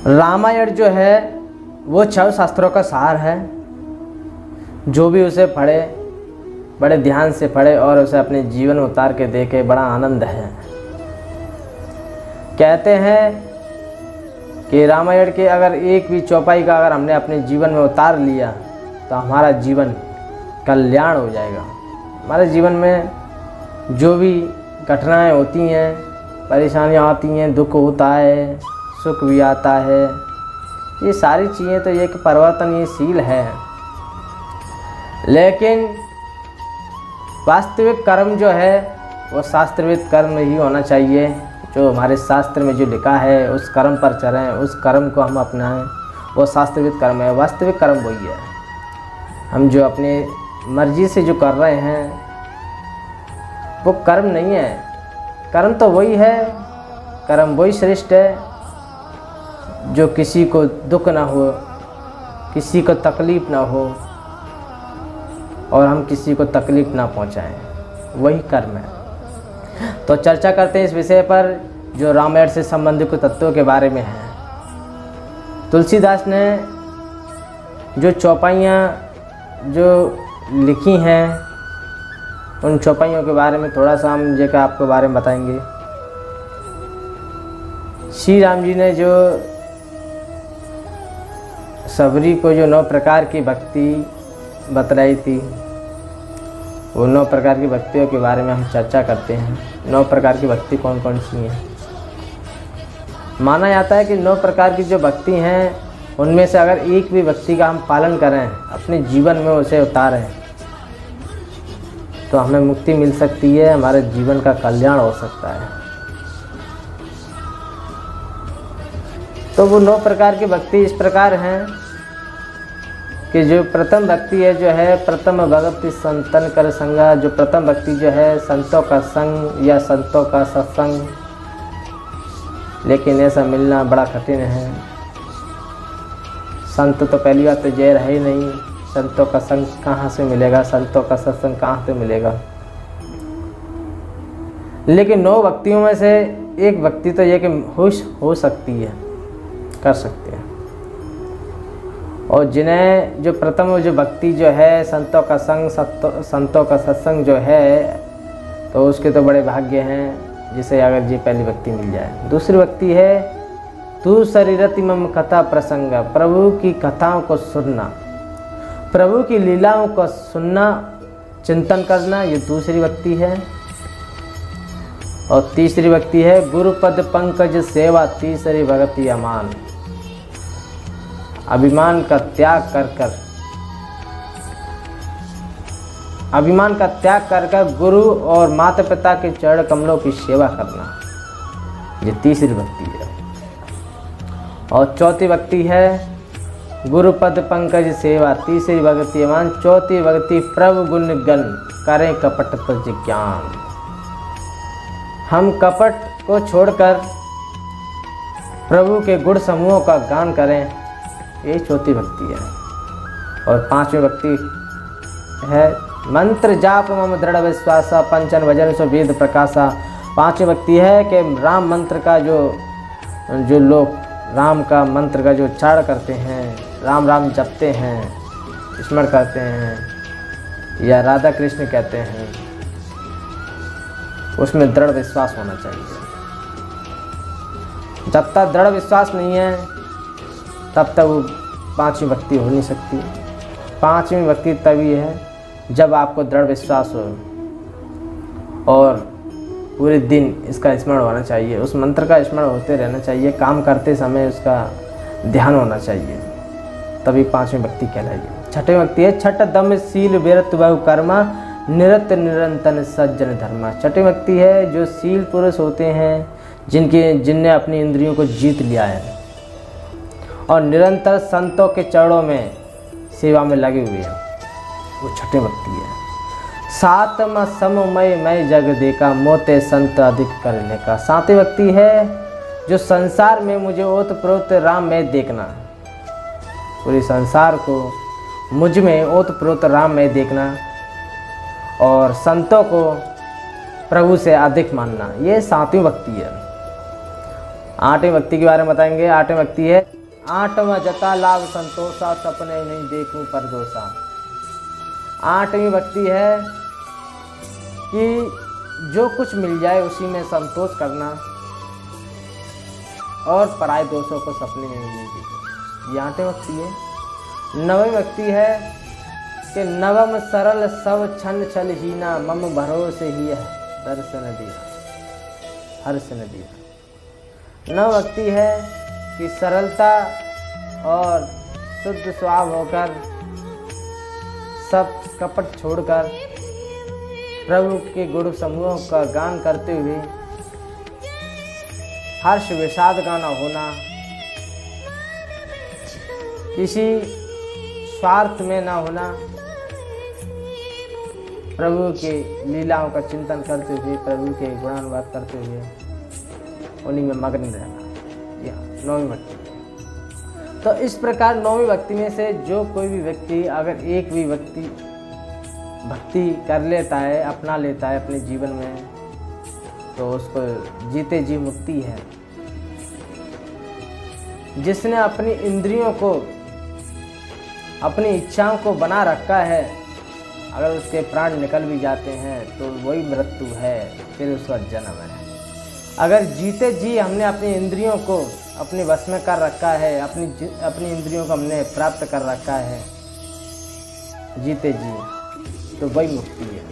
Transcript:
रामायण जो है वो 6 शास्त्रों का सार है। जो भी उसे पढ़े, बड़े ध्यान से पढ़े और उसे अपने जीवन में उतार के देखे, बड़ा आनंद है। कहते हैं कि रामायण के अगर एक भी चौपाई का अगर हमने अपने जीवन में उतार लिया तो हमारा जीवन कल्याण हो जाएगा। हमारे जीवन में जो भी घटनाएं होती हैं, परेशानियां आती हैं, दुख होता है, सुख भी आता है, ये सारी चीज़ें तो एक परिवर्तनशील है। लेकिन वास्तविक कर्म जो है वो शास्त्रविद कर्म ही होना चाहिए। जो हमारे शास्त्र में जो लिखा है उस कर्म पर चलें, उस कर्म को हम अपनाएं, वो शास्त्रविद कर्म है। वास्तविक कर्म वही है। हम जो अपनी मर्जी से जो कर रहे हैं वो कर्म नहीं है। कर्म तो वही है, कर्म वही श्रेष्ठ है जो किसी को दुख ना हो, किसी को तकलीफ़ ना हो और हम किसी को तकलीफ़ ना पहुंचाएं, वही कर्म है। तो चर्चा करते हैं इस विषय पर जो रामायण से संबंधित कुछ तत्वों के बारे में है। तुलसीदास ने जो चौपाइयाँ जो लिखी हैं उन चौपाइयों के बारे में थोड़ा सा हम जो आपको बारे में बताएंगे। श्री राम जी ने जो सबरी को जो 9 प्रकार की भक्ति बतलाई थी, वो 9 प्रकार की भक्तियों के बारे में हम चर्चा करते हैं। 9 प्रकार की भक्ति कौन कौन सी हैं? माना जाता है कि 9 प्रकार की जो भक्ति हैं उनमें से अगर एक भी भक्ति का हम पालन करें, अपने जीवन में उसे उतारें, तो हमें मुक्ति मिल सकती है, हमारे जीवन का कल्याण हो सकता है। तो वो 9 प्रकार की भक्ति इस प्रकार हैं कि जो प्रथम भक्ति है जो है प्रथम भक्ति संतन कर संगा। जो प्रथम भक्ति जो है संतों का संग या संतों का सत्संग, लेकिन ऐसा मिलना बड़ा कठिन है। संत तो पहली बात तो जय रहे ही नहीं, संतों का संग कहाँ से मिलेगा, संतों का सत्संग कहाँ से मिलेगा। लेकिन 9 भक्तियों में से एक भक्ति तो ये कि हो सकती है, कर सकते हैं। और जिन्हें जो प्रथम जो भक्ति जो है संतों का संग, संतों का सत्संग जो है, तो उसके तो बड़े भाग्य हैं जिसे अगर ये पहली भक्ति मिल जाए। दूसरी भक्ति है तू शरीरति मम कथा प्रसंग। प्रभु की कथाओं को सुनना, प्रभु की लीलाओं को सुनना, चिंतन करना, ये दूसरी भक्ति है। और तीसरी भक्ति है गुरुपद पंकज सेवा। तीसरी भक्ति अमान, अभिमान का त्याग कर कर, अभिमान का त्याग कर कर गुरु और माता पिता के चरण कमलों की सेवा करना, ये तीसरी भक्ति है। और चौथी भक्ति है गुरुपद पंकज सेवा। तीसरी भक्ति अमान। चौथी भक्ति प्रभु गुण गण करें कपट तज ज्ञान। हम कपट को छोड़कर प्रभु के गुण समूहों का गान करें, ये चौथी भक्ति है। और पांचवी भक्ति है मंत्र जाप मम दृढ़ विश्वासा। पंचन भजन सो वेद प्रकाशा। पांचवी भक्ति है कि राम मंत्र का जो लोग राम का मंत्र का जो उच्चारण करते हैं, राम राम जपते हैं, स्मरण करते हैं या राधा कृष्ण कहते हैं, उसमें दृढ़ विश्वास होना चाहिए। जब तक दृढ़ विश्वास नहीं है तब तक वो पांचवी भक्ति हो नहीं सकती। पांचवी भक्ति तभी है जब आपको दृढ़ विश्वास हो और पूरे दिन इसका स्मरण होना चाहिए, उस मंत्र का स्मरण होते रहना चाहिए, काम करते समय उसका ध्यान होना चाहिए, तभी पांचवी भक्ति कहलाएगी। छठी भक्ति है छठ दम शील विरत बहु कर्मा निरत निरंतन सज्जन धर्मा। छठी भक्ति है जो शील पुरुष होते हैं, जिनने अपनी इंद्रियों को जीत लिया है और निरंतर संतों के चरणों में सेवा में लगे हुए हैं, वो छठी भक्ति है। सातम सममय मय जग देखा मोते संत अधिक करने का। सातवीं भक्ति है जो संसार में मुझे ओतप्रोत राम में देखना, पूरे संसार को मुझ में ओतप्रोत राम में देखना और संतों को प्रभु से अधिक मानना, ये सातवीं भक्ति है। आठवीं भक्ति के बारे में बताएंगे। आठवीं भक्ति है आठवां जता लाभ संतोषा, सपने नहीं देखूं परदोषा। आठवीं भक्ति है कि जो कुछ मिल जाए उसी में संतोष करना और पराये दोषों को सपने में नहीं देखना, ये आठवीं भक्ति है। नवीं भक्ति है कि नवम सरल सब छन छल हीना, मम भरोसे ही दर्शन दिया हर्ष न दिया। नव भक्ति है कि सरलता और शुद्ध स्वभाव होकर सब कपट छोड़कर प्रभु के गुण समूहों का गान करते हुए हर्ष विषाद का न होना, किसी स्वार्थ में न होना, प्रभु के लीलाओं का चिंतन करते हुए, प्रभु के गुणानुवाद करते हुए उन्हीं में मग्न रहना, यह नौवीं भक्ति। तो इस प्रकार नौवीं भक्ति में से जो कोई भी व्यक्ति अगर एक भी व्यक्ति भक्ति कर लेता है, अपना लेता है अपने जीवन में, तो उसको जीते जी मुक्ति है। जिसने अपनी इंद्रियों को, अपनी इच्छाओं को बना रखा है, अगर उसके प्राण निकल भी जाते हैं तो वही मृत्यु है, फिर उसका जन्म है। अगर जीते जी हमने अपनी इंद्रियों को अपने वश में कर रखा है, अपनी इंद्रियों को हमने प्राप्त कर रखा है जीते जी, तो वही मुक्ति है।